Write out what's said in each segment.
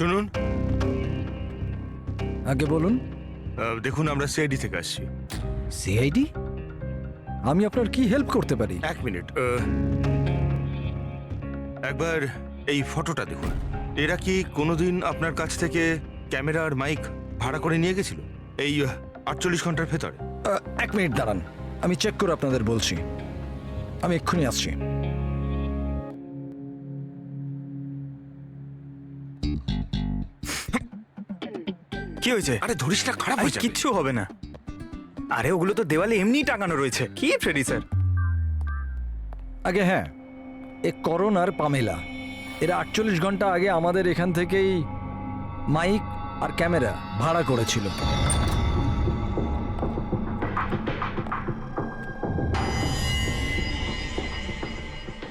শুনুন, আগে বলুন। দেখুন আমরা সিআইডি থেকে আসছি। সিআইডি? আমি আপনার কি হেল্প করতে পারি? এক মিনিট, একবার এই ফটোটা দেখুন। এরা কি কোনোদিন আপনার কাছ থেকে ক্যামেরা আর মাইক ভাড়া করে নিয়ে গেছিল এই 48 ঘন্টার ভেতরে? এক মিনিট দাঁড়ান, আমি চেক করে আপনাদের বলছি। আমি এক্ষুনি আসছি। কি হয়েছে? আরে ধরিস না, খারাপ হয়ে যাবে। কিচ্ছু হবে না। আরে ওগুলো তো দেওয়ালে এমনিই টাঙানো রয়েছে। কি ফ্রেডি স্যার? আগে হ্যাঁ, এ করণ আর পামেলা, এরা 48 ঘন্টা আগে আমাদের এখান থেকেই মাইক আর ক্যামেরা ভাড়া করেছিল।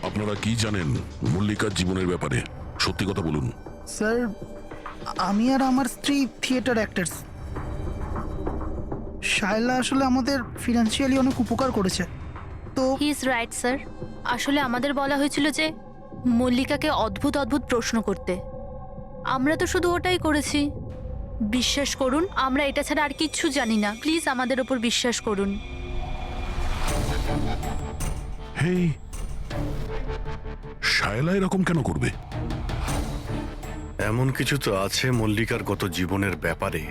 আপনারা কি জানেন মল্লিকার জীবনের ব্যাপারে? সত্যি কথা বলুন। স্যার, আমি আর আমার স্ত্রী থিয়েটার অ্যাক্টার্স। শায়লা আসলে আমাদের ফিনান্সিয়ালি অনেক উপকার করেছে। তো হি ইজ রাইট স্যার। আসলে আমাদের বলা হয়েছিল যে মল্লিকাকে অদ্ভুত অদ্ভুত প্রশ্ন করতে। আমরা তো শুধু ওটাই করেছি। বিশ্বাস করুন, আমরা এটা ছাড়া আর কিচ্ছু জানি না। প্লিজ আমাদের ওপর বিশ্বাস করুন। হেই, শায়লা এরকম কেন করবে? এমন কিছু তো আছে মল্লিকার গত জীবনের ব্যাপারে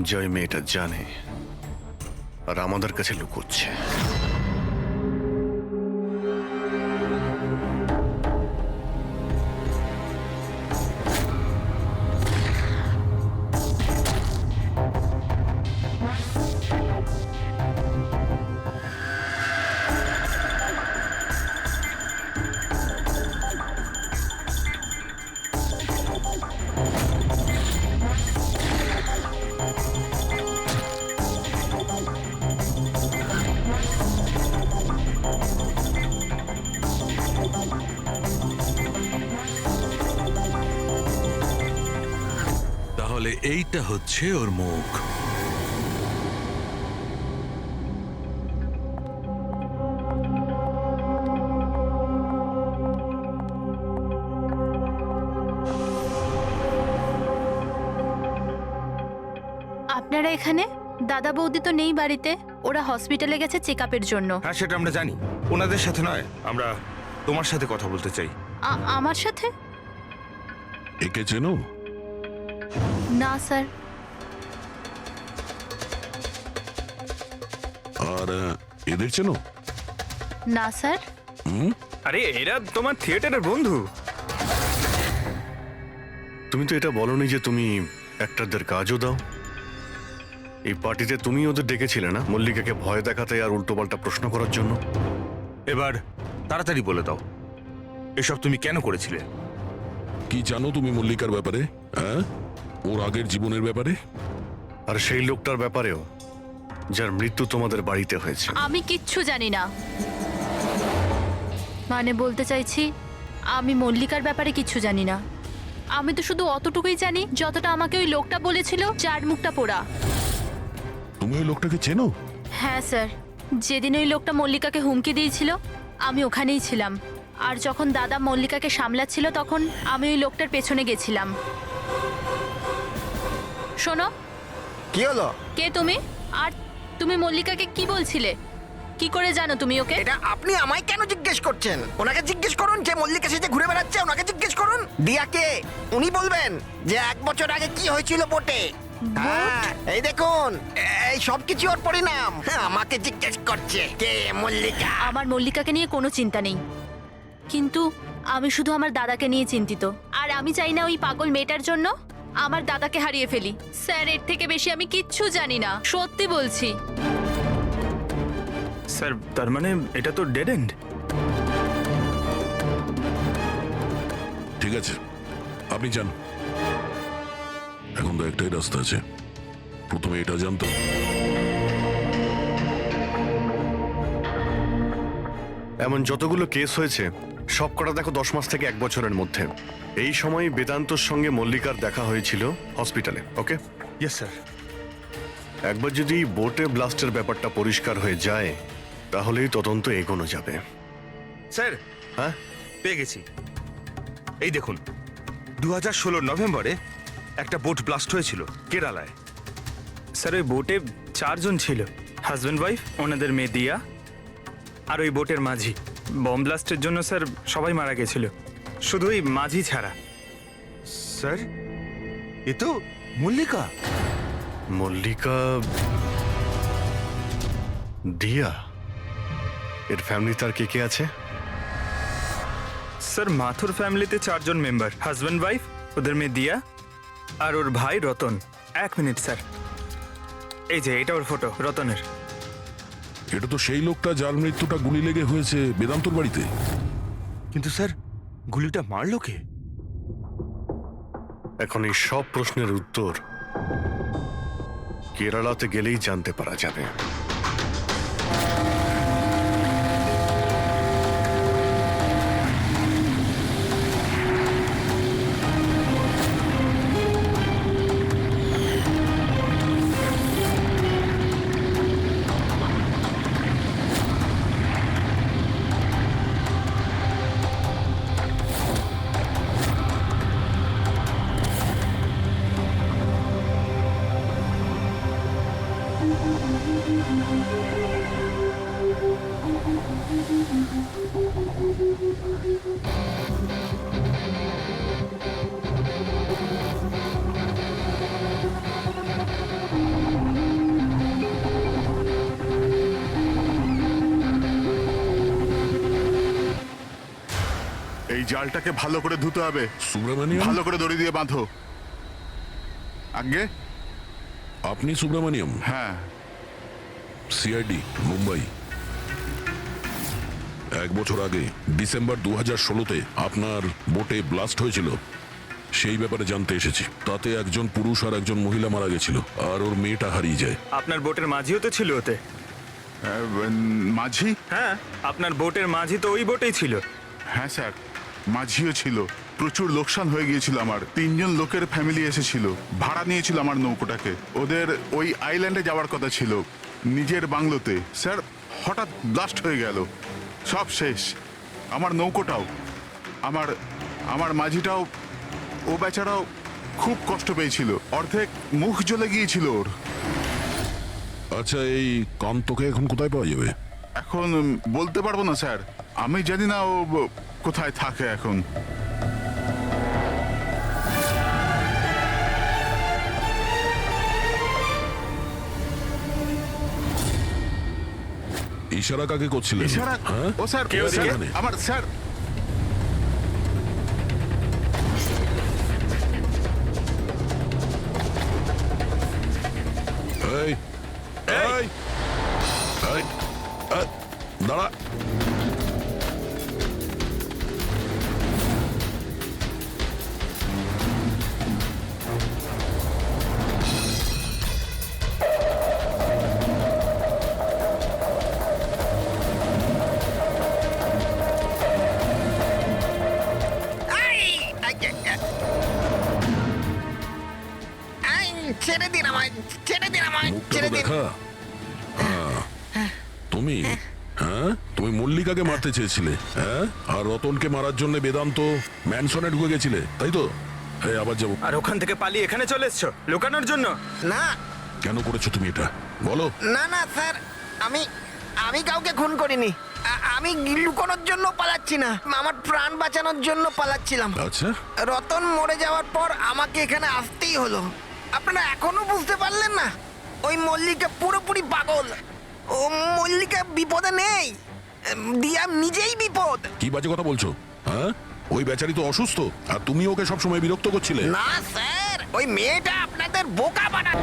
যে ওই মেয়েটা জানে আর আমাদের কাছে লুকোচ্ছে। তাহলে এইটা হচ্ছে ওর মুখ। আপনারা এখানে? দাদা বৌদি তো নেই বাড়িতে, ওরা হসপিটালে গেছে চেক আপের জন্য। হ্যাঁ, সেটা আমরা জানি। ওনাদের সাথে নয়, আমরা তোমার সাথে কথা বলতে চাই। আমার সাথে? একে চেনো? না স্যার। আর এদের চেনো? না স্যার। আরে এরা তোমার থিয়েটারের বন্ধু। তুমি তো এটা বলনি যে তুমি অ্যাক্টরদের কাজও দাও। এই পার্টিতে তুমি ওদের ডেকেছিলে না মল্লিকাকে ভয় দেখাতে আর উল্টোপাল্টা প্রশ্ন করার জন্য? এবার তাড়াতাড়ি বলে দাও, এসব তুমি কেন করেছিলে? কি জানো তুমি মল্লিকার ব্যাপারে? হ্যাঁ, ওর আগের জীবনের ব্যাপারে? আর সেই লোকটার ব্যাপারেও যার মৃত্যু তোমাদের বাড়িতে হয়েছে? আমি কিচ্ছু জানি না। মানে বলতে চাইছি, আমি মল্লিকার ব্যাপারে কিচ্ছু জানি না। আমি তো শুধু অতটুকুই জানি যতটা আমাকে ওই লোকটা বলেছিল, যার মুখটা পোড়া। তুমি ওই লোকটাকে চেনো? হ্যাঁ স্যার, যেদিন ওই লোকটা মল্লিকাকে হুমকি দিয়েছিল আমি ওখানেই ছিলাম। আর যখন দাদা মল্লিকাকে সামলাচ্ছিল তখন আমি ওই লোকটার পেছনে গেছিলাম। শোনো, কি হলো? কে তুমি? আর তুমি মল্লিকাকে কি বলছিলে? কি করে জানো তুমি ওকে? এটা আপনি আমায় কেন জিজ্ঞেস করছেন? ওনাকে জিজ্ঞেস করুন, যে মল্লিকা সেজে ঘুরে বেড়াচ্ছে ওনাকে জিজ্ঞেস করুন। দিয়াকে উনি বলবেন যে 1 বছর আগে কি হয়েছিল বোটে। হ্যাঁ, এই দেখুন, এই সব কিছু ওর পরিণাম। হ্যাঁ, আমাকে জিজ্ঞেস করছে কে মল্লিকা। আমার মল্লিকাকে নিয়ে কোনো চিন্তা নেই, কিন্তু আমি শুধু আমার দাদাকে নিয়ে চিন্তিত। আর আমি চাই না ওই পাগল মেয়েটার জন্য আমার দাদাকে হারিয়ে ফেলি। স্যার, এর থেকে বেশি আমি কিচ্ছু জানি না, সত্যি বলছি। স্যার, তার মানে এটা তো ডেড এন্ড। ঠিক আছে, আপনি যান। এখন তো একটাই রাস্তা আছে, প্রথমে এটা জানতো। এমন যতগুলো কেস হয়েছে সব কটা দেখো 10 মাস থেকে 1 বছরের মধ্যে। এই সময় বেদান্তর সঙ্গে মল্লিকার দেখা হয়েছিল হসপিটালে। ওকে? Yes sir. একবার যদি বোটে ব্লাস্টের ব্যাপারটা পরিষ্কার হয়ে যায় তাহলেই তদন্ত এগোনো যাবে। স্যার, হ্যাঁ, পেয়ে গেছি। এই দেখুন, 2016 নভেম্বরে একটা বোট ব্লাস্ট হয়েছিল কেরালায়। স্যার ওই বোটে 4 জন ছিল, হাজব্যান্ড ওয়াইফ, ওনাদের মেয়ে দিয়া, আর ওই বোটের মাঝি। বম ব্লাস্টের জন্য স্যার সবাই মারা গেছিল, শুধু ওই মাঝি ছাড়া। স্যার, এ তো মল্লিকা। মল্লিকা, দিয়া, এর ফ্যামিলি তার কে কে আছে? স্যার মাথুর ফ্যামিলিতে 4 জন মেম্বার, হাজব্যান্ড ওয়াইফ, ওদের মেয়ে দিয়া, আর ওর ভাই রতন। 1 মিনিট স্যার, এই যে এটা ওর ফটো, রতনের। এটা তো সেই লোকটা যার মৃত্যুটা গুলি লেগে হয়েছে বেদান্তর বাড়িতে। কিন্তু স্যার, গুলিটা মারলো কে? এখন এই সব প্রশ্নের উত্তর কেরালাতে গেলেই জানতে পারা যাবে। এই জালটাকে ভালো করে ধুতে হবে, সুব্রমণিয়াম, ভালো করে দড়ি দিয়ে বাঁধো। আগে আপনি সুব্রমণিয়াম? হ্যাঁ, সিআইডি, মুম্বাই। 1 বছর আগে ডিসেম্বর 2016-তে আপনার বোটে ব্লাস্ট হয়েছিল, সেই ব্যাপারে জানতে এসেছি। তাতে একজন পুরুষ আর একজন মহিলা মারা গেছিল, আর ওর মেয়েটা হারিয়ে যায়। আপনার বোটের মাঝিও তো ছিল ওতে। মাঝি? হ্যাঁ, আপনার বোটের মাঝি তো ওই বোটেই ছিল। হ্যাঁ স্যার, মাঝিও ছিল। প্রচুর লোকসান হয়ে গিয়েছিল আমার। 3 জন লোকের ফ্যামিলি এসেছিল, ভাড়া নিয়েছিল আমার নৌকোটাকে। ওদের ওই আইল্যান্ডে যাওয়ার কথা ছিল, নিজের বাংলোতে। স্যার, হঠাৎ ব্লাস্ট হয়ে গেল, সব শেষ। আমার নৌকোটাও, আমার মাঝিটাও, ও বেচারাও খুব কষ্ট পেয়েছিল। অর্ধেক মুখ জ্বলে গিয়েছিল ওর। আচ্ছা, এই কান্তকে এখন কোথায় পাওয়া যাবে? এখন বলতে পারবো না স্যার, আমি জানি না ও কোথায় থাকে এখন। ইশারা কাকে করছিলেন? ইশারা? হ্যাঁ? ও স্যার, কে ওদিকে? স্যার, আমার স্যার। এই, এই, এই, দাঁড়া। I! I, I, I. I, ছেড়ে দিন আমায়, ছেড়ে দিন আমায়, মুখটা ছেড়ে তো দিন। দেখা। তুমি, হ্যাঁ, তুমি মল্লিকাকে মারতে চেয়েছিলে, হ্যাঁ, আর রতনকে মারার জন্য বেদান্ত ম্যানসনে ঢুকে গেছিলে, তাই তো? এই, আবার যাবো। আর ওখান থেকে পালিয়ে এখানে চলে এসছো লুকানোর জন্য? না, কেন করেছো তুমি এটা, বলো? না, না স্যার, আমি কাউকে খুন করিনি। আমি লুকোনোর জন্য পালাচ্ছি না, আমার প্রাণ বাঁচানোর জন্য পালাচ্ছিলাম। আচ্ছা, রতন মরে যাওয়ার পর আমাকে এখানে আসতেই হলো। আপনারা এখনো বুঝতে পারলেন না? ওই মল্লিকা পুরোপুরি পাগল। ও মল্লিকা বিপদে নেই, দিয়া নিজেই বিপদ। কি বাজে কথা বলছো? হ্যাঁ, ওই বেচারি তো অসুস্থ, আর তুমি ওকে সবসময় বিরক্ত করছিলে। না স্যার, ওই মেয়েটা আপনাদের বোকা বানায়।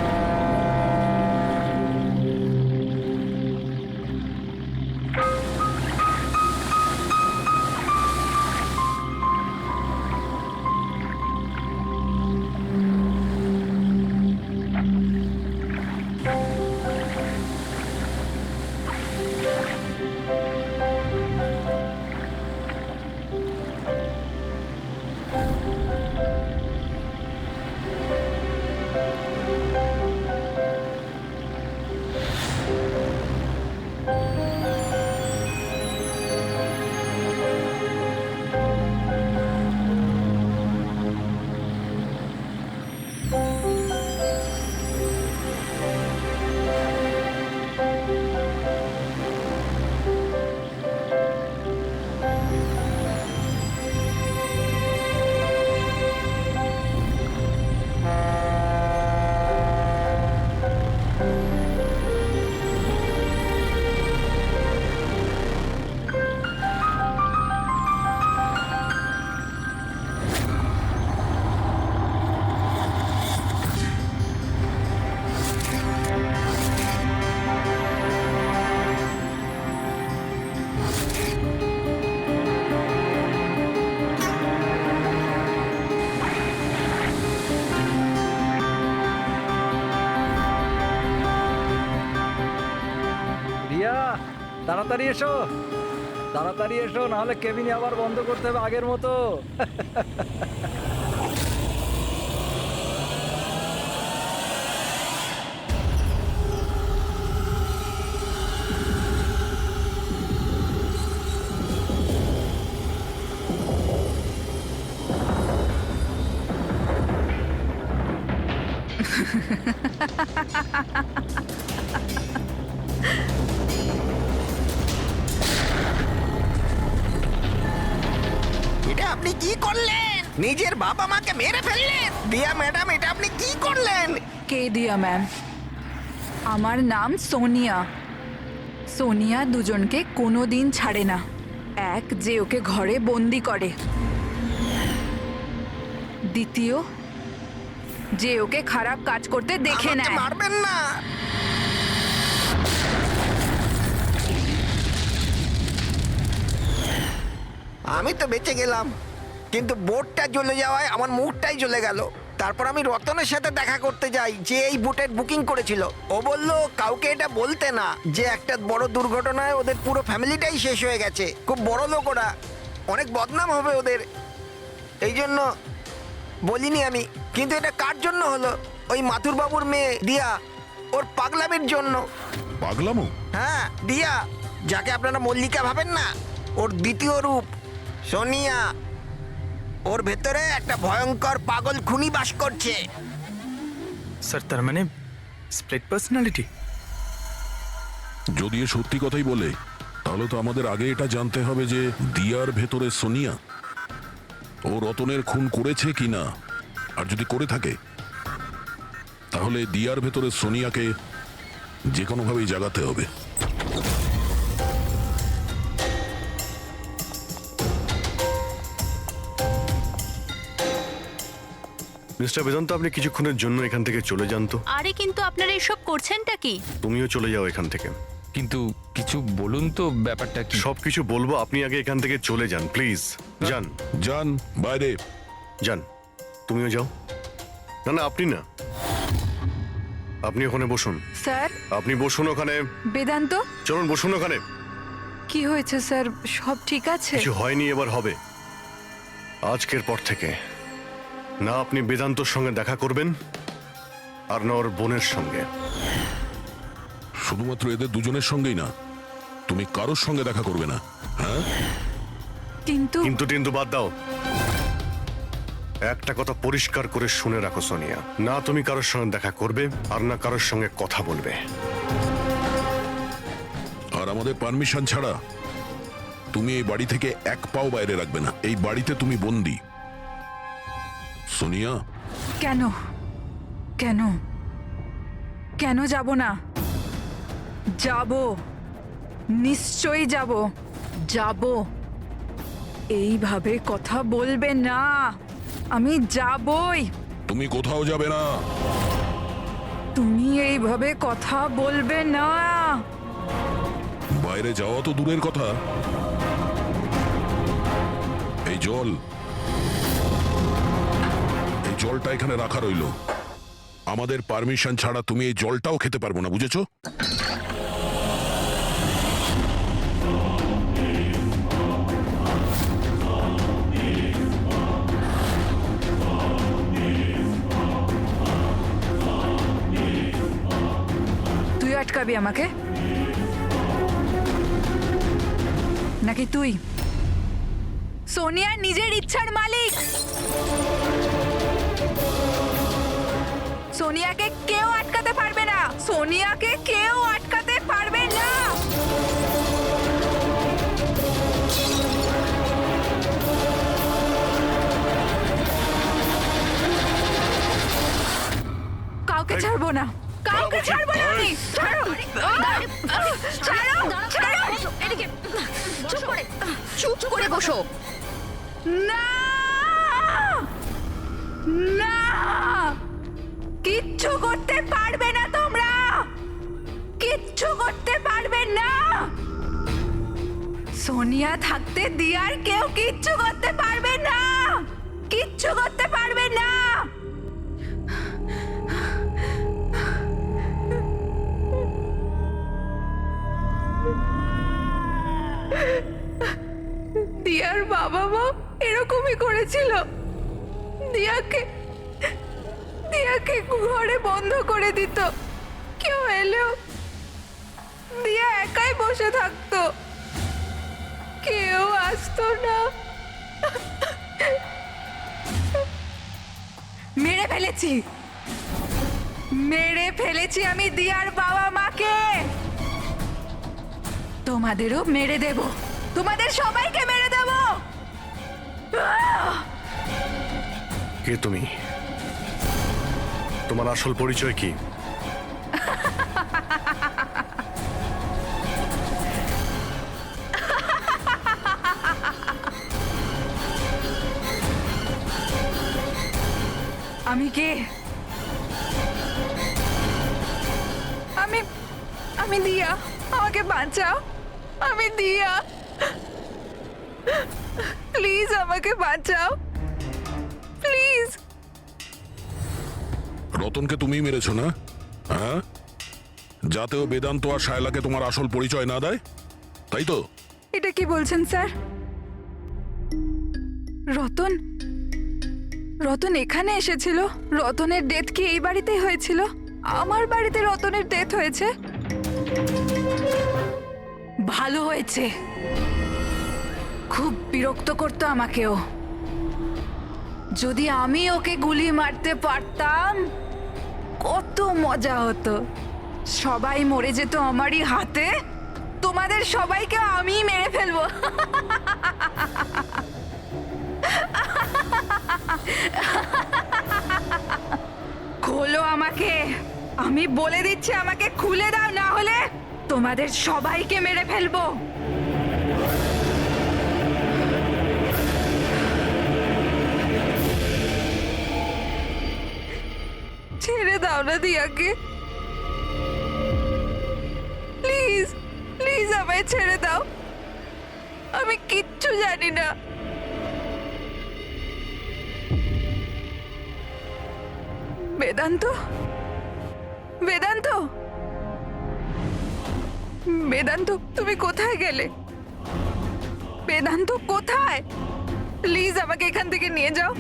তাড়াতাড়ি এসো, তাড়াতাড়ি এসো, নাহলে কেবিনে আবার বন্ধ করতে হবে আগের মতো। এটা আপনি কি করলেন? নিজের বাবা মাকে মেরে ফেললেন। দিয়া ম্যাডাম, এটা আপনি কি করলেন? কে দিয়া ম্যাম? আমার নাম সোনিয়া। সোনিয়া দুজনকে কোনো দিন ছাড়ে না। এক, যে ওকে ঘরে বন্দি করে। দ্বিতীয়, যে ওকে খারাপ কাজ করতে দেখে আমাকে নেয়। মারবেন না। আমি তো বেঁচে গেলাম, কিন্তু বোটটা জ্বলে যাওয়ায় আমার মুখটাই জ্বলে গেল। তারপর আমি রতনের সাথে দেখা করতে যাই, যে এই বোটের বুকিং করেছিল। ও বলল কাউকে এটা বলতে না, যে একটা বড় দুর্ঘটনায় ওদের পুরো ফ্যামিলিটাই শেষ হয়ে গেছে। খুব বড় লোক ওরা, অনেক বদনাম হবে ওদের, এই জন্য বলিনি আমি। কিন্তু এটা কার জন্য হলো? ওই মাথুর বাবুর মেয়ে দিয়া, ওর পাগলামির জন্য। পাগলামো? হ্যাঁ, দিয়া, যাকে আপনারা মল্লিকা ভাবেন না, ওর দ্বিতীয় রূপ সোনিয়া। ওর ভেতরে একটা ভয়ঙ্কর পাগল খুনি বাস করছে। স্যার তার মানে স্প্লিট পার্সোনালিটি? যদি এ সত্যি কথাই বলে, তাহলে তো আমাদের আগে এটা জানতে হবে যে দিয়ার ভেতরে সোনিয়া ও রতনের খুন করেছে কিনা। আর যদি করে থাকে, তাহলে দিয়ার ভেতরে সোনিয়াকে যে কোনোভাবেই জাগাতে হবে। মিস্টার বেদান্ত, আপনি কিছুক্ষণের জন্য এখান থেকে চলে যান তো। আরে কিন্তু আপনারা এসব করছেনটা কি? তুমিও চলে যাও এখান থেকে। কিন্তু কিছু বলুন তো, ব্যাপারটা কি? সবকিছু বলবো, আপনি আগে এখান থেকে চলে যান প্লিজ। যান যান বাইরে। যান, তুমিও যাও। না না, আপনি না, আপনি ওখানে বসুন। স্যার, আপনি বসুন ওখানে। বেদান্ত, চলুন বসুন ওখানে। কি হয়েছে স্যার? সব ঠিক আছে? কিছু হয়নি, এবার হবে। আজকের পর থেকে না আপনি বেদান্তর সঙ্গে দেখা করবেন, আর না ওর বোনের সঙ্গে। শুধুমাত্র এদের দুজনের সঙ্গেই না, তুমি কারোর সঙ্গে দেখা করবে না। হ্যাঁ, কিন্তু কিন্তু কিন্তু বাদ দাও। একটা কথা পরিষ্কার করে শুনে রাখো সোনিয়া, না তুমি কারোর সঙ্গে দেখা করবে, আর না কারোর সঙ্গে কথা বলবে। আর আমাদের পারমিশন ছাড়া তুমি এই বাড়ি থেকে এক পাও বাইরে রাখবে না। এই বাড়িতে তুমি বন্দি। সোনিয়া, কেন কেন কেন যাব না? যাব, নিশ্চয়ই যাব, যাব। এইভাবে কথা বলবে না, আমি যাবই। তুমি কোথাও যাবে না। তুমি এইভাবে কথা বলবে না। বাইরে যাওয়া তো দূরের কথা, এই জলটা এখানে রাখা রইলো। আমাদের পারমিশন ছাড়া তুমি এই জলটাও খেতে পারবো না, বুঝেছো? তুই আটকাবি আমাকে, নাকি তুই? সোনিয়া নিজের ইচ্ছার মালিক। সোনিয়াকে কেউ আটকাতে পারবে না, সোনিয়াকে কেউ আটকাতে পারবে না। কাউকে ছাড়বো না, কাউকে ছাড়বো না আমি। ছাড়ো, ছাড়ো, ছাড়ো। এদিকে চুপ করে বসো। না, না, কিচ্ছু করতে পারবে না তোমরা, কিচ্ছু করতে পারবে না। সোনিয়া থাকতে দিয়ার কেউ কিচ্ছু করতে পারবে না, কিচ্ছু করতে পারবে না। এরকমই করেছিল। দিয়াকে ঘরে বন্ধ করে দিত। কেউ এলেও দিয়া একাই বসে থাকতো, কেউ আসতো না। মেরে ফেলেছি আমি দিয়ার বাবা মাকে। তোমাদেরও মেরে দেব, তোমাদের সবাইকে মেরে দেব। কে তুমি? তোমার আসল পরিচয় কি? আমি কে? আমি দিয়া। আমাকে বাঁচাও, আমি দিয়া। প্লিজ আমাকে বাঁচাও, প্লিজ। রতনকে তুমিই মেরেছো না? হ্যাঁ, যাতে ও বেদান্ত আর শায়লাকে তোমার আসল পরিচয় না দেয়, তাই তো? এটা কি বলছেন স্যার? রতন এখানে এসেছিল? রতনের ডেথ কি এই বাড়িতেই হয়েছিল? আমার বাড়িতে রতনের ডেথ হয়েছে? ভালো হয়েছে। খুব বিরক্ত করতো আমাকেও। যদি আমি ওকে গুলি মারতে পারতাম কত মজা হতো। সবাই মরে যেত আমারই হাতে, তোমাদের সবাইকে আমিই মেরে ফেলবো। খোলো আমাকে, আমি বলে দিচ্ছি, আমাকে খুলে দাও, না হলে তোমাদের সবাইকে মেরে ফেলবো। ছেড়ে দাও না দিয়াকে, প্লিজ প্লিজ আমায় ছেড়ে দাও। আমি কিচ্ছু জানি না। বেদান্ত, বেদান্ত, বেদান্ত, তুমি কোথায় গেলে? বেদান্ত কোথায়? প্লিজ আমাকে এখান থেকে নিয়ে যাও।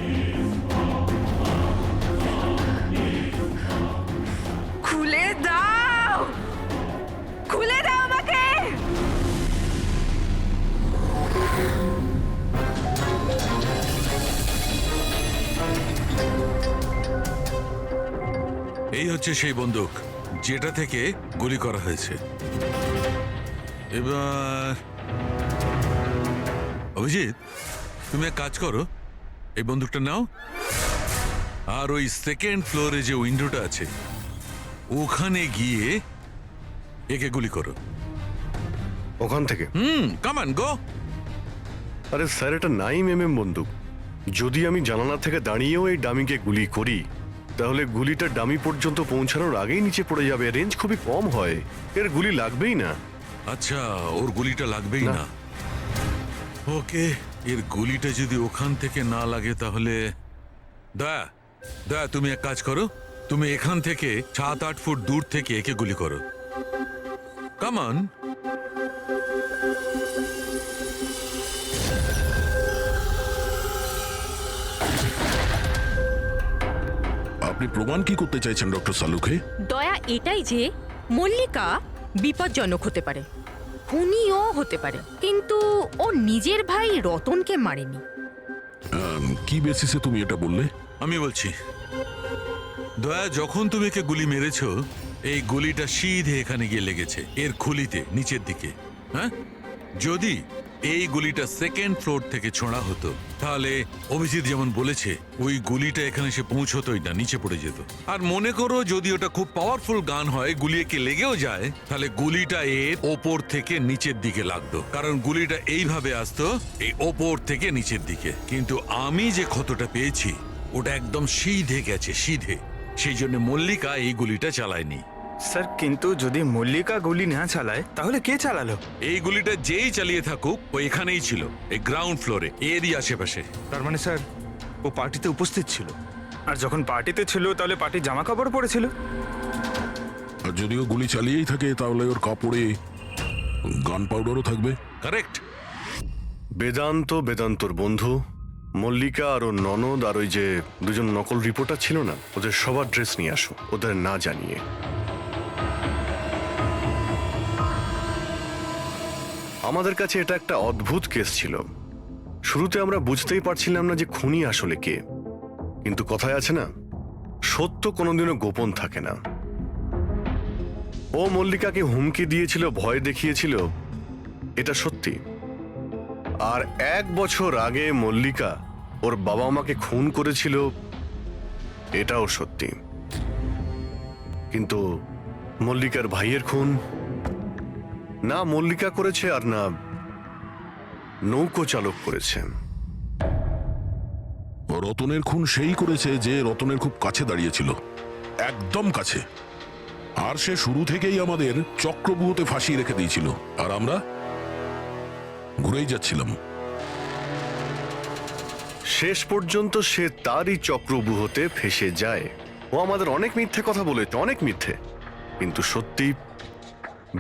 খুলে দাও, খুলে দাও আমাকে। এই হচ্ছে সেই বন্দুক যেটা থেকে গুলি করা হয়েছে। এবার অভিজিৎ, তুমি এক কাজ করো, এই বন্দুকটা নাও, আর ওই সেকেন্ড ফ্লোরে যে উইন্ডোটা আছে ওখানে গিয়ে একে গুলি করো। ওখান থেকে? Come on go. আরে স্যার, এটা 9mm বন্দুক। যদি আমি জানালা থেকে দাঁড়িয়েও এই ডামিকে গুলি করি, তাহলে গুলিটা ডামি পর্যন্ত পৌঁছানোর আগেই নিচে পড়ে যাবে। রেঞ্জ খুবই কম হয়, এর গুলি লাগবেই না। আচ্ছা, ওর গুলিটা লাগবেই না। ওকে, এর গুলিটা যদি ওখান থেকে না লাগে তাহলে দয়া তুমি এক কাজ করো, তুমি এখান থেকে 7-8 ফুট দূর থেকে একে গুলি করো। Come on. আপনি প্রমাণ কি করতে চাইছেন ডক্টর সালুখে? দয়া এটাই যে মল্লিকা বিপজ্জনক হতে পারে, খুনিও হতে পারে, কিন্তু ও নিজের ভাই রতনকে মারেনি। কি বেসিসে তুমি এটা বললে? আমি বলছি, দয়া, যখন তুমি একে গুলি মেরেছো, এই গুলিটা সিধে এখানে গিয়ে লেগেছে এর খুলিতে, নিচের দিকে। হ্যাঁ, যদি এই গুলিটা সেকেন্ড ফ্লোর থেকে ছোঁড়া হতো, তাহলে অভিজিৎ যেমন বলেছে, ওই গুলিটা এখানে সে পৌঁছতোই না, নিচে পড়ে যেত। আর মনে করো যদি ওটা খুব পাওয়ারফুল গান হয়, গুলি একে লেগেও যায়, তাহলে গুলিটা এর ওপর থেকে নিচের দিকে লাগতো, কারণ গুলিটা এইভাবে আসতো এই ওপর থেকে নিচের দিকে। কিন্তু আমি যে ক্ষতটা পেয়েছি ওটা একদম সিধে গেছে, সিধে। সেই জন্য মল্লিকা এই গুলিটা চালায়নি। স্যার, কিন্তু যদি মল্লিকা গুলি না চালায় তাহলে কে চালালো? এই গুলিটা যেই চালিয়ে থাকুক, ও এখানেই ছিল, এই গ্রাউন্ড ফ্লোরে, এরই আশেপাশে। তার মানে স্যার, ও পার্টিতে উপস্থিত ছিল। আর যখন পার্টিতে ছিল তাহলে পার্টির জামা কাপড় পরেছিল। আর যদিও গুলি চালিয়েই থাকে, তাহলে ওর কাপড়ে গান পাউডারও থাকবে। কারেক্ট। বেদান্তর বন্ধু মল্লিকা আর ওর ননদ আর ওই যে দুজন নকল রিপোর্টার ছিল না, ওদের সবার ড্রেস নিয়ে আসো, ওদের না জানিয়ে। আমাদের কাছে এটা একটা অদ্ভুত কেস ছিল। শুরুতে আমরা বুঝতেই পারছিলাম না যে খুনি আসলে কে, কিন্তু কথায় আছে না, সত্য কোনোদিনও গোপন থাকে না। ও মল্লিকাকে হুমকি দিয়েছিল, ভয় দেখিয়েছিল, এটা সত্যি। আর 1 বছর আগে মল্লিকা ওর বাবা মাকে খুন করেছিল, এটাও সত্যি। কিন্তু মল্লিকার ভাইয়ের খুন না মল্লিকা করেছে আর না নৌকো চালক করেছে। রতনের খুন সেই করেছে যে রতনের খুব কাছে দাঁড়িয়েছিল, একদম কাছে। আর সে শুরু থেকেই আমাদের চক্রব্যূহতে ফাঁসিয়ে রেখে দিয়েছিল, আর আমরা ঘুরেই যাচ্ছিলাম। শেষ পর্যন্ত সে তারই চক্রব্যূহতে ফেসে যায়। ও আমাদের অনেক মিথ্যে কথা বলেছে, অনেক মিথ্যে, কিন্তু সত্যি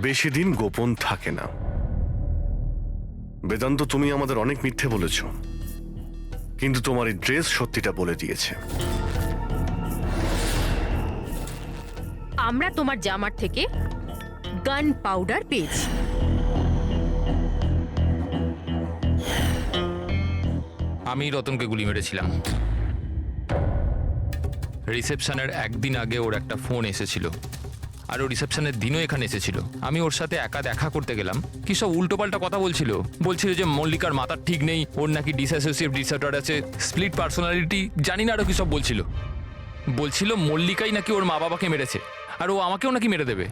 বেশি দিন গোপন থাকে না। বেদান্ত, তুমি আমাদের অনেক মিথ্যে বলেছ, কিন্তু তোমার এই ড্রেস সত্যিটা বলে দিয়েছে। আমরা তোমার জামার থেকে গান পাউডার পেয়েছি। আমি রতনকে গুলি মেরেছিলাম। রিসেপশনের একদিন আগে ওর একটা ফোন এসেছিল, আর ও রিসেপশনের দিনও এখানে এসেছিল। আমি ওর সাথে একা দেখা করতে গেলাম, কি সব উল্টোপাল্টা কথা বলছিল। বলছিল যে মল্লিকার মাথার ঠিক নেই, ওর নাকি ডিসঅ্যাসোসিয়েটিভ ডিসঅর্ডার আছে, স্প্লিট পার্সোনালিটি, জানি না আরও কি সব বলছিল। বলছিল মল্লিকাই নাকি ওর মা বাবাকে মেরেছে, আর ও আমাকেও নাকি মেরে দেবে।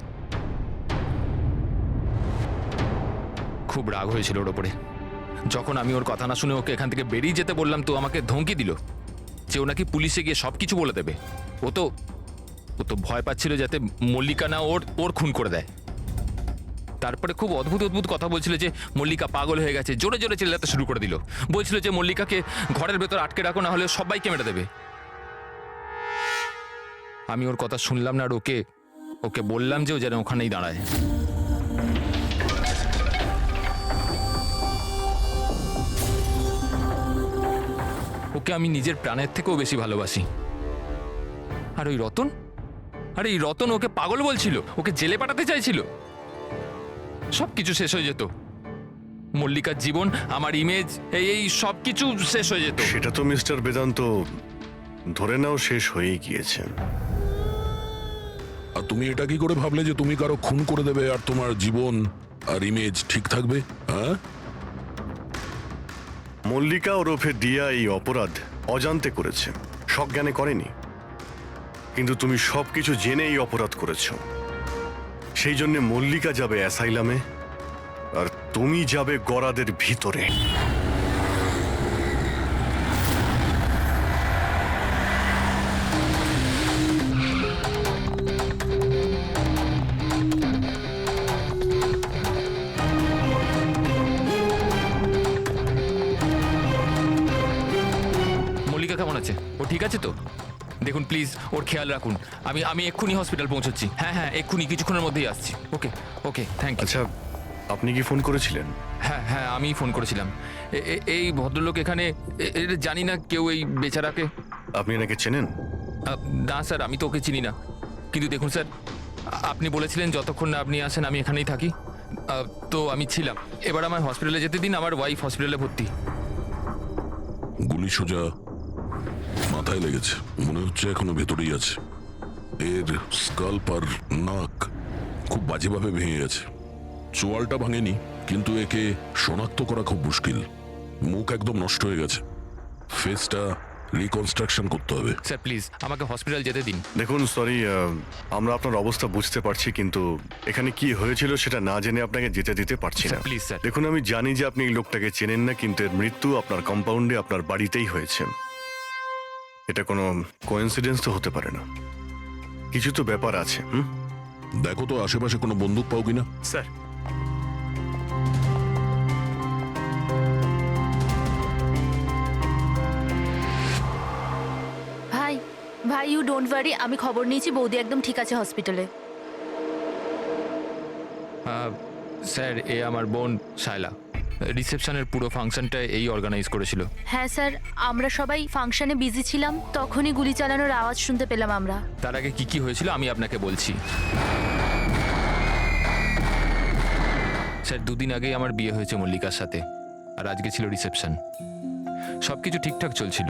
খুব রাগ হয়েছিল ওর ওপরে। যখন আমি ওর কথা না শুনে ওকে এখান থেকে বেরিয়ে যেতে বললাম, তো আমাকে ধমকি দিল যে ও নাকি পুলিশে গিয়ে সব কিছু বলে দেবে। ও তো ভয় পাচ্ছিল যাতে মল্লিকা না ওর খুন করে দেয়। তারপরে খুব অদ্ভুত অদ্ভুত কথা বলছিল যে মল্লিকা পাগল হয়ে গেছে, জোরে জোরে চিল্লাতে শুরু করে দিল। বলছিল যে মল্লিকাকে ঘরের ভেতর আটকে রাখো, না হলে সবাইকে মেরে দেবে। আমি ওর কথা শুনলাম না, আর ওকে বললাম যে ও যেন ওখানেই দাঁড়ায়। ওকে আমি নিজের প্রাণের থেকেও বেশি ভালোবাসি। আর ওই রতন, আরে এই রতন ওকে পাগল বলছিল, ওকে জেলে পাঠাতে চাইছিল। সবকিছু শেষ হয়ে যেত, মল্লিকার জীবন, আমার ইমেজ, এই সব কিছু শেষ হয়ে যেত। সেটা তো মিস্টার বেদান্ত ধরে নাও শেষ হয়েই গিয়েছে। আর তুমি এটা কি করে ভাবলে যে তুমি কারো খুন করে দেবে আর তোমার জীবন আর ইমেজ ঠিক থাকবে? হ্যাঁ, মল্লিকা ওরফে দিয়া এই অপরাধ অজান্তে করেছে, সজ্ঞানে করেনি। কিন্তু তুমি সবকিছু জেনে এই অপরাধ করেছ। সেই জন্য মল্লিকা যাবে অ্যাসাইলামে, আর তুমি যাবে গরাদের ভিতরে। মল্লিকা কেমন আছে? ও ঠিক আছে তো? দেখুন প্লিজ, ওর খেয়াল রাখুন। আমি এক্ষুনি হসপিটাল পৌঁছচ্ছি। হ্যাঁ, এক্ষুনি, কিছুক্ষণের মধ্যেই আসছি। ওকে, থ্যাংক ইউ। আচ্ছা, আপনি কি ফোন করেছিলেন? হ্যাঁ, আমি ফোন করেছিলাম। এই ভদ্রলোক এখানে, জানি না কেউ এই বেচারাকে। আপনি এনাকে চেনেন? না স্যার, আমি তো ওকে চিনি না। কিন্তু দেখুন স্যার, আপনি বলেছিলেন যতক্ষণ না আপনি আসেন আমি এখানেই থাকি, তো আমি ছিলাম। এবার আমার হসপিটালে যেতে দিন, আমার ওয়াইফ হসপিটালে ভর্তি। গুলি সোজা মাথায় লেগেছে, মনে হচ্ছে এখনো ভেতরেই আছে। এর স্কাল্প আর নাক খুব বাজেভাবে ভেঙে গেছে। চোয়ালটা ভাঙেনি, কিন্তু একে শনাক্ত করা খুব মুশকিল। মুখ একদম নষ্ট হয়ে গেছে, ফেসটা রিকনস্ট্রাকশন করতে হবে। স্যার প্লিজ আমাকে হসপিটাল যেতে দিন। দেখুন, সরি, আমরা আপনার অবস্থা বুঝতে পারছি, কিন্তু এখানে কি হয়েছিল সেটা না জেনে আপনাকে যেতে দিতে পারছি না। Please sir. দেখুন, আমি জানি যে আপনি এই লোকটাকে চেনেন না, কিন্তু এর মৃত্যু আপনার কম্পাউন্ডে, আপনার বাড়িতেই হয়েছে। এটা কোনো কোইন্সিডেন্স তো হতে পারে না, কিছু তো ব্যাপার আছে। দেখো তো আশেপাশে কোনো বন্দুক পাও কিনা। স্যার, ভাই ইউ ডোন্ট ওয়ারি, আমি খবর নিয়েছি, বৌদি একদম ঠিক আছে হসপিটালে। স্যার, এ আমার বোন শায়লা। রিসেপশনের পুরো ফাংশনটা এই অর্গানাইজ করেছিল। হ্যাঁ স্যার, আমরা সবাই ফাংশনে বিজি ছিলাম, তখনই গুলি চালানোর আওয়াজ শুনতে পেলাম আমরা। তার আগে কি কি হয়েছিল আমি আপনাকে বলছি। স্যার 2 দিন আগেই আমার বিয়ে হয়েছে মল্লিকার সাথে, আর আজকে ছিল রিসেপশন। সব কিছু ঠিকঠাক চলছিল।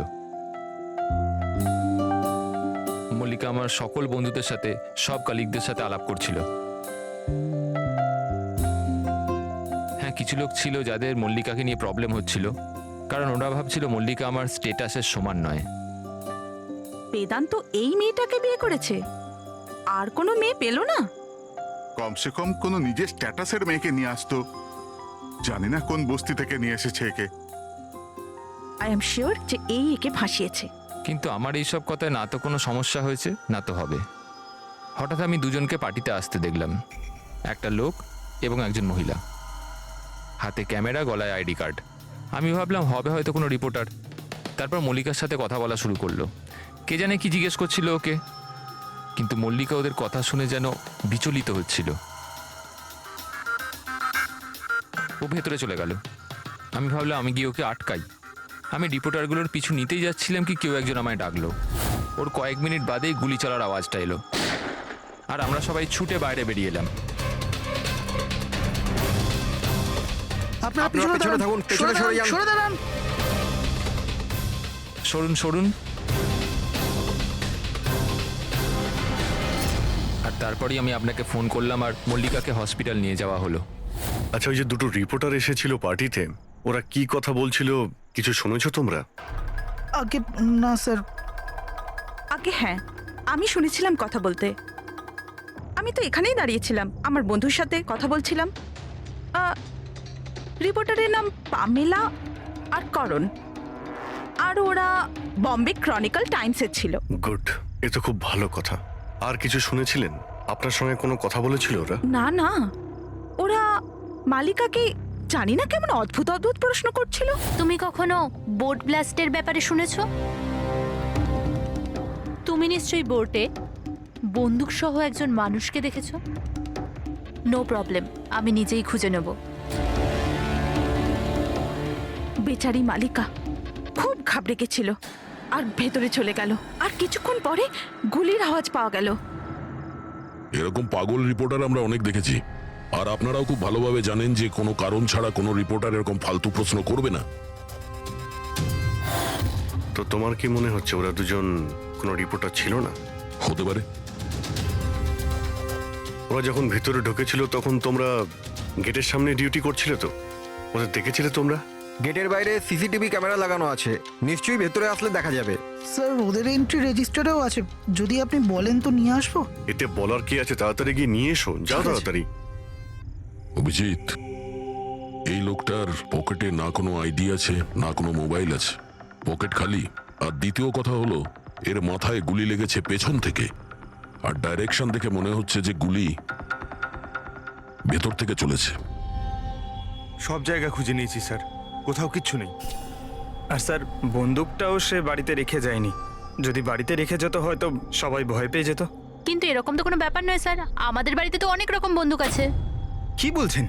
মল্লিকা আমার সকল বন্ধুদের সাথে, সব কালিগদের সাথে আলাপ করছিল। হ্যাঁ, কিছু লোক ছিল যাদের মল্লিকাকে নিয়ে প্রবলেম হচ্ছিল, কারণ ওরা ভাবছিল মল্লিকা আমার স্টেটাসের সমান নয়। বেদান্ত এই মেয়েটাকে বিয়ে করেছে, আর কোনো মেয়ে পেল না? কমসে কম কোনো নিজের স্ট্যাটাসের মেয়েকে নিয়ে আসতো। জানি না কোন বস্তি থেকে নিয়ে এসেছে একে। আই এম শিওর যে এই একে ভাসিয়েছে। কিন্তু আমার এইসব কথায় না তো কোনো সমস্যা হয়েছে, না তো হবে। হঠাৎ আমি দুজনকে পার্টিতে আসতে দেখলাম, একটা লোক এবং একজন মহিলা, হাতে ক্যামেরা, গলায় আইডি কার্ড। আমি ভাবলাম হবে হয়তো কোনো রিপোর্টার। তারপর মল্লিকার সাথে কথা বলা শুরু করলো। কে জানে কি জিজ্ঞেস করছিল ওকে, কিন্তু মল্লিকা ওদের কথা শুনে যেন বিচলিত হচ্ছিল। ও ভেতরে চলে গেল। আমি ভাবলাম আমি গিয়ে ওকে আটকাই। আমি রিপোর্টারগুলোর পিছু নিতেই যাচ্ছিলাম কি কেউ একজন আমায় ডাকলো। ওর কয়েক মিনিট বাদেই গুলি চলার আওয়াজটা এলো, আর আমরা সবাই ছুটে বাইরে বেরিয়ে এলাম। আপনারা পেছনে থাকুন, সরে দাঁড়ান। সরুন সরুন। আর তারপরেই আমি আপনাকে ফোন করলাম, আর মল্লিকাকে হসপিটাল নিয়ে যাওয়া হলো। আচ্ছা, ওই যে দুটো রিপোর্টার এসেছিল পার্টিতে, ওরা কি কথা বলছিল কিছু শুনেছো তোমরা? আগে না স্যার। আগে হ্যাঁ, আমি শুনেছিলাম কথা বলতে। আমি তো এখানেই দাঁড়িয়েছিলাম, আমার বন্ধুর সাথে কথা বলছিলাম। রিপোর্টারের নাম পামেলা আর করণ, আর ওরা বম্বে ক্রনিকল টাইমসের ছিল। গুড, এ তো খুব ভালো কথা। আর কিছু শুনেছিলেন? আপনার সঙ্গে কোনো কথা বলেছিল ওরা? না না, ওরা মালিকাকে জানি না কেমন অদ্ভুত অদ্ভুত প্রশ্ন করছিল। তুমি কখনো বোট ব্লাস্টের ব্যাপারে শুনেছো? তুমি নিশ্চয়ই বোটে বন্দুক সহ একজন মানুষকে দেখেছো। নো প্রবলেম, আমি নিজেই খুঁজে নেব। বেচারি মালিকা খুব ঘাবড়ে গেছিল আর ভেতরে চলে গেল, আর কিছুক্ষণ পরে গুলির আওয়াজ পাওয়া গেল। এরকম পাগল রিপোর্টার আমরা অনেক দেখেছি, আর আপনারাও খুব ভালোভাবে জানেন যে কোনো কারণ ছাড়া কোনো রিপোর্টার এরকম ফালতু প্রশ্ন করবে না। তো তোমার কি মনে হচ্ছে ওরা দুজন কোনো রিপোর্টার ছিল না? হতে পারে। ওরা যখন ভিতরে ঢুকেছিল তখন তোমরা গেটের সামনে ডিউটি করছিলে, তো ওদের দেখেছিলে তোমরা? গেটের বাইরে সিসিটিভি ক্যামেরা লাগানো আছে, নিশ্চয়ই ভেতরে আসলে দেখা যাবে। স্যার ওদের এন্ট্রি রেজিস্টারেও আছে, যদি আপনি বলেন তো নিয়ে আসবো। এতে বলার কি আছে, তাড়াতাড়ি গিয়ে নিয়ে এসো, যাও তাড়াতাড়ি। অভিজিৎ, এই লোকটার পকেটে না কোনো আইডি আছে, না কোনো মোবাইল আছে, পকেট খালি। আর দ্বিতীয় কথা হলো, এর মাথায় গুলি লেগেছে পেছন থেকে, আর ডাইরেকশন দেখে মনে হচ্ছে যে গুলি ভেতর থেকে চলেছে। সব জায়গা খুঁজে নিয়েছি স্যার, কোথাও কিচ্ছু নেই। আর স্যার বন্দুকটাও সে বাড়িতে রেখে যায়নি। যদি বাড়িতে রেখে যেত হয়তো সবাই ভয় পেয়ে যেত। কিন্তু এরকম তো কোনো ব্যাপার নয় স্যার, আমাদের বাড়িতে তো অনেক রকম বন্দুক আছে। কি বলছেন,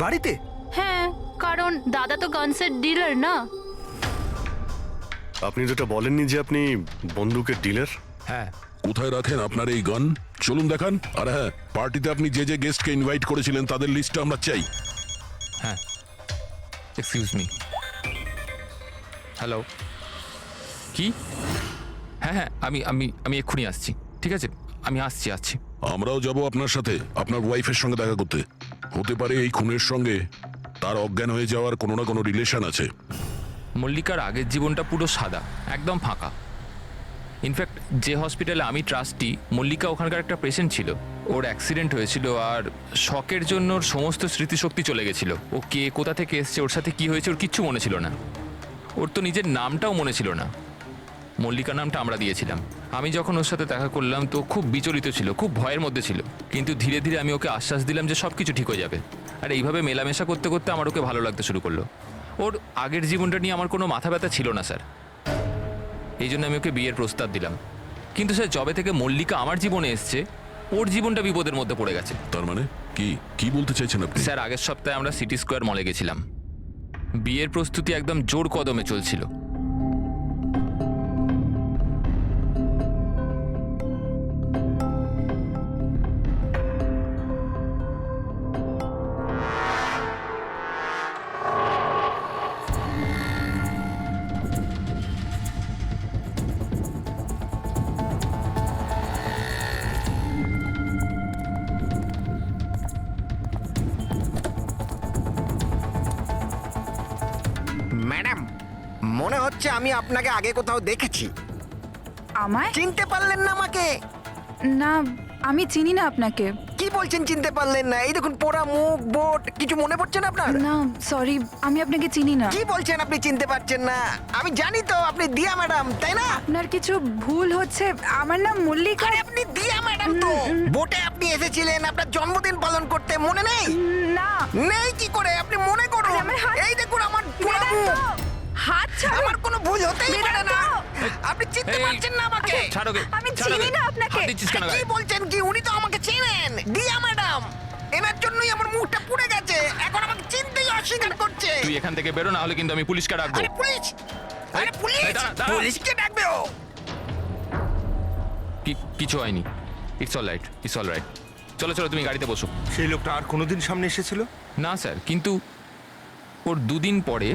বাড়িতে? হ্যাঁ, কারণ দাদা তো গানসের ডিলার না। আপনি যেটা বলেননি যে আপনি বন্দুকের ডিলার? হ্যাঁ। কোথায় রাখেন আপনার এই গান? চলুন দেখান। আর হ্যাঁ, পার্টিতে আপনি যে যে গেস্টকে ইনভাইট করেছিলেন তাদের লিস্টটা আমরা চাই। হ্যাঁ, এক্সকিউজ মি। হ্যালো, কি? হ্যাঁ হ্যাঁ, আমি আমি আমি এক্ষুনি আসছি। ঠিক আছে, আমি আসছি। আমরাও যাব আপনার সাথে, আপনার ওয়াইফের সঙ্গে দেখা করতে। হতে পারে এই খুনের সঙ্গে তার অজ্ঞান হয়ে যাওয়ার কোনো না কোনো রিলেশন আছে। মল্লিকার আগের জীবনটা পুরো সাদা, একদম ফাঁকা। ইনফ্যাক্ট যে হসপিটালে আমি ট্রাস্টি, মল্লিকা ওখানকার একটা পেশেন্ট ছিল। ওর অ্যাক্সিডেন্ট হয়েছিল, আর শকের জন্য ওর সমস্ত স্মৃতিশক্তি চলে গেছিল। ও কে, কোথা থেকে এসছে, ওর সাথে কি হয়েছে, ওর কিচ্ছু মনে ছিল না। ওর তো নিজের নামটাও মনে ছিল না। মল্লিকা নামটা আমরা দিয়েছিলাম। আমি যখন ওর সাথে দেখা করলাম তো খুব বিচলিত ছিল, খুব ভয়ের মধ্যে ছিল। কিন্তু ধীরে ধীরে আমি ওকে আশ্বাস দিলাম যে সব কিছু ঠিক হয়ে যাবে। আর এইভাবে মেলামেশা করতে করতে আমার ওকে ভালো লাগতে শুরু করলো। ওর আগের জীবনটা নিয়ে আমার কোনো মাথা ব্যথা ছিল না স্যার, এই জন্য আমি ওকে বিয়ের প্রস্তাব দিলাম। কিন্তু স্যার, যবে থেকে মল্লিকা আমার জীবনে এসছে, ওর জীবনটা বিপদের মধ্যে পড়ে গেছে। তার মানে কি কি বলতে চাইছেন আপনি? স্যার, আগের সপ্তাহে আমরা সিটি স্কোয়ার মলে গেছিলাম। বিয়ের প্রস্তুতি একদম জোর কদমে চলছিল। ম্যাডাম, মনে হচ্ছে আমি আপনাকে আগে কোথাও দেখেছি। আমায়? চিনতে পারলেন না আমাকে? না, আমি চিনি না আপনাকে। কি বলছেন চিনতে পারলেন না? এই দেখুন পোড়া মুখ, বোট, কিছু মনে পড়ছে না আপনার? না সরি, আমি আপনাকে চিনি না। কি বলছেন আপনি চিনতে পারছেন না? আমি জানি তো আপনি দিয়া ম্যাডাম, তাই না? আপনার কিছু ভুল হচ্ছে। আমার নাম মল্লিকা। আরে আপনি দিয়া ম্যাডাম তো। বোটে আপনি এসেছিলেন আপনার জন্মদিন পালন করতে, মনে নেই? না। নেই কি করে? আপনি মনে করুন। আরে আমার হাত- এই দেখুন আমার পোড়া বেদান্ত, মুখ। হাত ছাড়ো। আমার কোনো ভুল হতেই পারে না। আপনি চিনতে এই, পারছেন না আমাকে? ছাড়ো গে, আমি ছাড়ো চিনি গে। না আপনাকে। হাত দিচ্ছিস কেন কি গায়ে? বলছেন কি? উনি তো আমাকে চেনেন, দিয়া ম্যাডাম। এনার জন্যই আমার মুখটা পুড়ে গেছে, এখন আমাকে চিনতেই অস্বীকার করছে। তুই এখান থেকে বেরো, না হলে কিন্তু আমি পুলিশকে ডাকবো। আরে পুলিশ! আরে পুলিশ! এই, দাঁড়া, দাঁড়া। পুলিশকে ডাকবে ও। কিছু হয়নি। It's all right, it's all right. চলো চলো, তুমি গাড়িতে বসো। সেই লোকটা আর কোনোদিন সামনে এসেছিল? না স্যার, কিন্তু ওর দুদিন পরে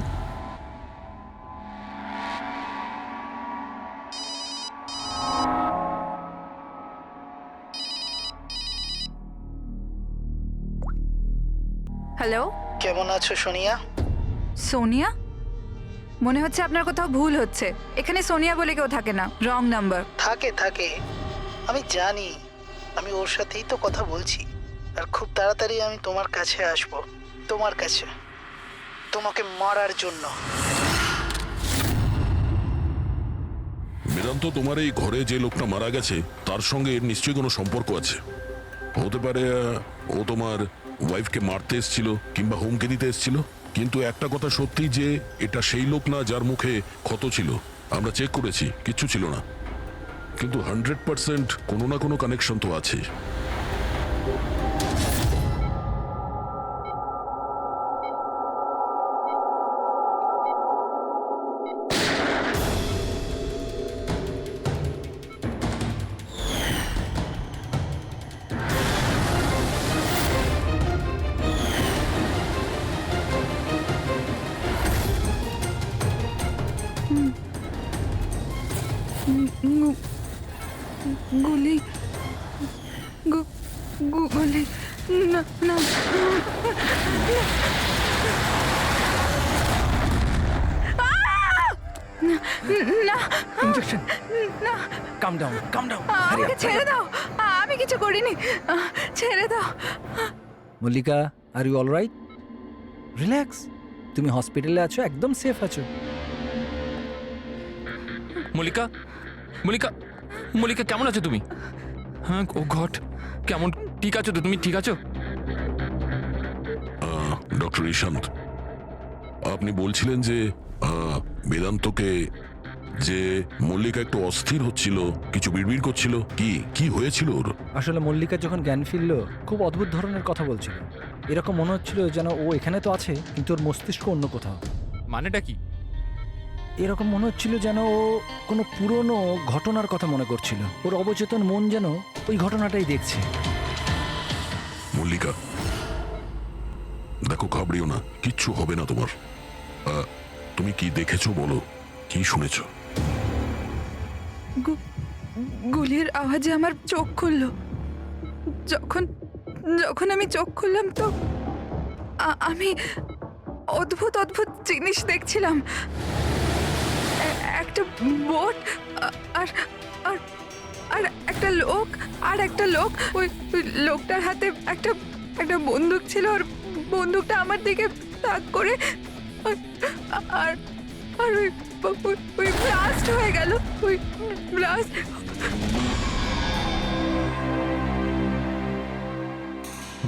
হ্যালো, কেমন আছো সোনিয়া? সোনিয়া? মনে হচ্ছে আপনার কোথাও ভুল হচ্ছে। এখানে সোনিয়া বলে কেউ থাকে না, রং নাম্বার। থাকে থাকে, আমি জানি। আমি ওর সাথেই তো কথা বলছি। আর খুব তাড়াতাড়ি আমি তোমার কাছে আসব, তোমার কাছে, তোমাকে মারার জন্য। বেদান্ত, তোমার এই ঘরে যে লোকটা মারা গেছে তার সঙ্গে এর নিশ্চয়ই কোনো সম্পর্ক আছে। হতে পারে ও তোমার ওয়াইফকে মারতে এসেছিল কিংবা হুমকি দিতে এসেছিল। কিন্তু একটা কথা সত্যি যে এটা সেই লোক না যার মুখে ক্ষত ছিল। আমরা চেক করেছি, কিচ্ছু ছিল না। কিন্তু 100% কোনো না কোনো কানেকশন তো আছে। গুলি, গুলি, না না না, ইনজেকশন। না, কাম ডাউন, কাম ডাউন। আমাকে ছেড়ে দাও। আমি কিছু করিনি, ছেড়ে দাও। Mallika, are you all right? Relax, তুমি হসপিটালে আছো, একদম সেফ আছো। মল্লিকা, মল্লিকা, মল্লিকা কেমন আছো তুমি? হ্যাঁ, ও গড, কেমন, ঠিক আছো তো তুমি? ঠিক আছো? ডক্টর ঈশান্ত, আপনি বলছিলেন যে বেদান্তকে, যে মল্লিকা একটু অস্থির হচ্ছিল, কিছু বিড়বিড় করছিল। কি হয়েছিল ওর? আসলে মল্লিকা যখন জ্ঞান ফিরল, খুব অদ্ভুত ধরনের কথা বলছিল। এরকম মনে হচ্ছিল যেন ও এখানে তো আছে, কিন্তু ওর মস্তিষ্ক অন্য কোথাও। মানেটা কি? এরকম মনে হচ্ছিল যেন ও কোনো পুরনো ঘটনার কথা মনে করছিল। ওর অবচেতন মন যেন ওই ঘটনাটাই দেখছে। মল্লিকা, দেখো, ঘাবড়িও না, কিচ্ছু হবে না তোমার। তুমি কি দেখেছো বলো, কি শুনেছো? গুলির আওয়াজে আমার চোখ খুলল। যখন যখন আমি চোখ খুললাম তো আমি অদ্ভুত অদ্ভুত জিনিস দেখছিলাম। একটা বোট, আর আর আর একটা লোক, ওই লোকটার হাতে একটা বন্দুক ছিল। আর বন্দুকটা আমার দিকে তাক করে, আর আর ওই ব্লাস্ট হয়ে গেল। ওই ব্লাস্ট।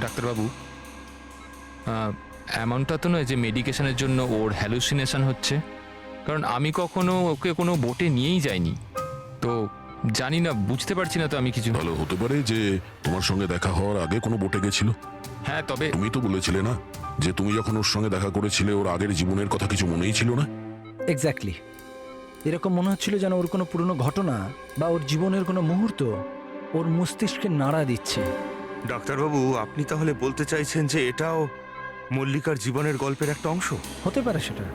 ডাক্তারবাবু, এমনটা তো নয় যে মেডিকেশনের জন্য ওর হ্যালুসিনেশন হচ্ছে, কারণ আমি কখনো ওকে কোনো বোটে নিয়েই যাইনি, তো জানি না, বুঝতে পারছি না তো আমি কিছু। ভালো হতে পারে যে তোমার সঙ্গে দেখা হওয়ার আগে কোনো বোটে গেছিল। হ্যাঁ, তবে তুমি তো বলেছিলে না যে তুমি যখন ওর সঙ্গে দেখা করেছিলে ওর আগের জীবনের কথা কিছু মনেই ছিল না? এক্স্যাক্টলি। এরকম মনে হচ্ছিল যেন ওর কোনো পুরনো ঘটনা বা ওর জীবনের কোনো মুহূর্ত ওর মস্তিষ্কে নাড়া দিচ্ছে। ডাক্তারবাবু, আপনি তাহলে বলতে চাইছেন যে এটাও মল্লিকার জীবনের গল্পের একটা অংশ? হতে পারে সেটা।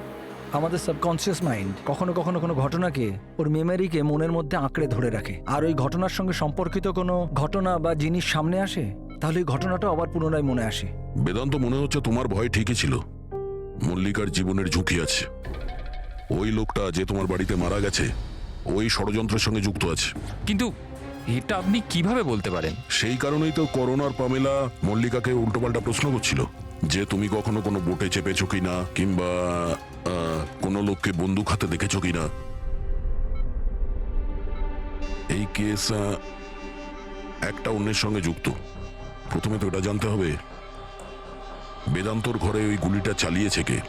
আমাদের সাবকনসিয়াস মাইন্ড কখনো কখনো কোনো ঘটনাকে, ওর মেমোরিকে মনের মধ্যে আঁকড়ে ধরে রাখে, আর ওই ঘটনার সঙ্গে সম্পর্কিত কোনো ঘটনা বা জিনিস সামনে আসে, তাহলে ওই ঘটনাটা আবার পুনরায় মনে আসে। বেদান্ত, মনে হচ্ছে তোমার ভয় ঠিকই ছিল। মল্লিকার জীবনের ঝুঁকি আছে। ওই লোকটা যে তোমার বাড়িতে মারা গেছে ওই ষড়যন্ত্রের সঙ্গে যুক্ত আছে। কিন্তু এটা আপনি কিভাবে বলতে পারেন? সেই কারণেই তো করোনার পামেলা মল্লিকাকে উল্টোপাল্টা প্রশ্ন করছিল যে তুমি কখনো কোনো বোটে চেপেছো কিনা, কিংবা কোনো লোককে বন্দুক হাতে দেখেছো কিনা। এই কেস একটা অন্যের সঙ্গে যুক্ত। প্রথমে তো এটা জানতে হবে বেদান্তর ঘরে ওই গুলিটা চালিয়েছে কে।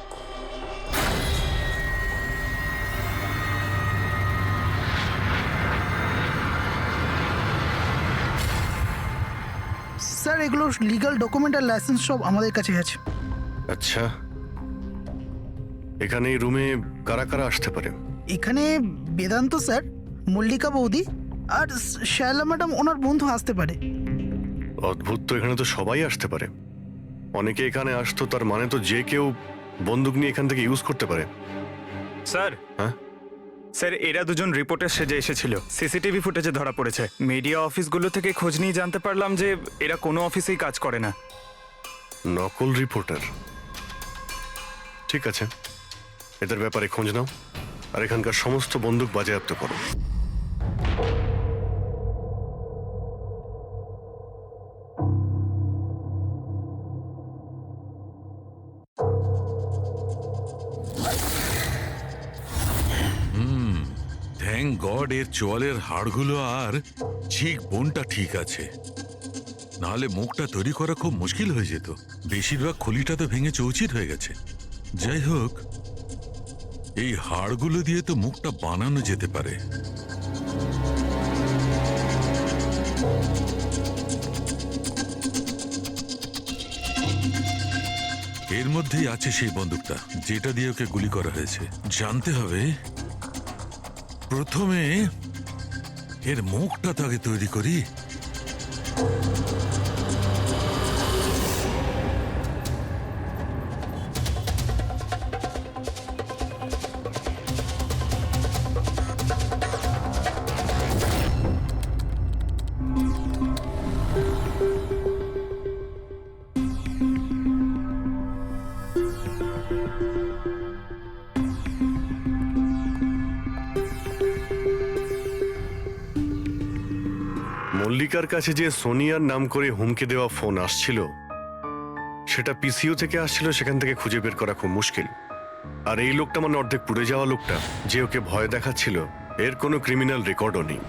স্যার, এগুলো লিগ্যাল ডকুমেন্ট আর লাইসেন্স সব আমাদের কাছে আছে। আচ্ছা, এখানে এই রুমে কারা কারা আসতে পারে? এখানে বেদান্ত স্যার, মল্লিকা বৌদি আর শায়লা ম্যাডাম ওনার বন্ধু আসতে পারে। অদ্ভুত তো, এখানে তো সবাই আসতে পারে। অনেকে এখানে আসতো, তার মানে তো যে কেউ বন্দুক নিয়ে এখান থেকে ইউজ করতে পারে। স্যার, হ্যাঁ স্যার, এরা দুজন রিপোর্টার সেজে এসেছিল, সিসিটিভি ফুটেজে ধরা পড়েছে। মিডিয়া অফিসগুলো থেকে খোঁজ নিয়ে জানতে পারলাম যে এরা কোনো অফিসেই কাজ করে না। নকল রিপোর্টার? ঠিক আছে, এদের ব্যাপারে খোঁজ নাও আর এখানকার সমস্ত বন্দুক বাজেয়াপ্ত করো। থ্যাংক গড এর চোয়ালের হাড়গুলো আর চিক বোনটা ঠিক আছে, নাহলে মুখটা তৈরি করা খুব মুশকিল হয়ে যেত। বেশিরভাগ খলিটা তো ভেঙে চৌচির হয়ে গেছে। যাই হোক, এই হাড়গুলো দিয়ে তো মুখটা বানানো যেতে পারে। এর মধ্যেই আছে সেই বন্দুকটা যেটা দিয়ে ওকে গুলি করা হয়েছে। জানতে হবে প্রথমে এর মুখটা তো আগে তৈরি করি। মল্লিকার কাছে যে সোনিয়ার নাম করে হুমকি দেওয়া ফোন আসছিল, সেটা পিসিও থেকে আসছিল, সেখান থেকে খুঁজে বের করা খুব মুশকিল। আর এই লোকটা মানে অর্ধেক পুড়ে যাওয়া লোকটা যে ওকে ভয় দেখাচ্ছিল, এর কোনো ক্রিমিনাল রেকর্ডও নেই।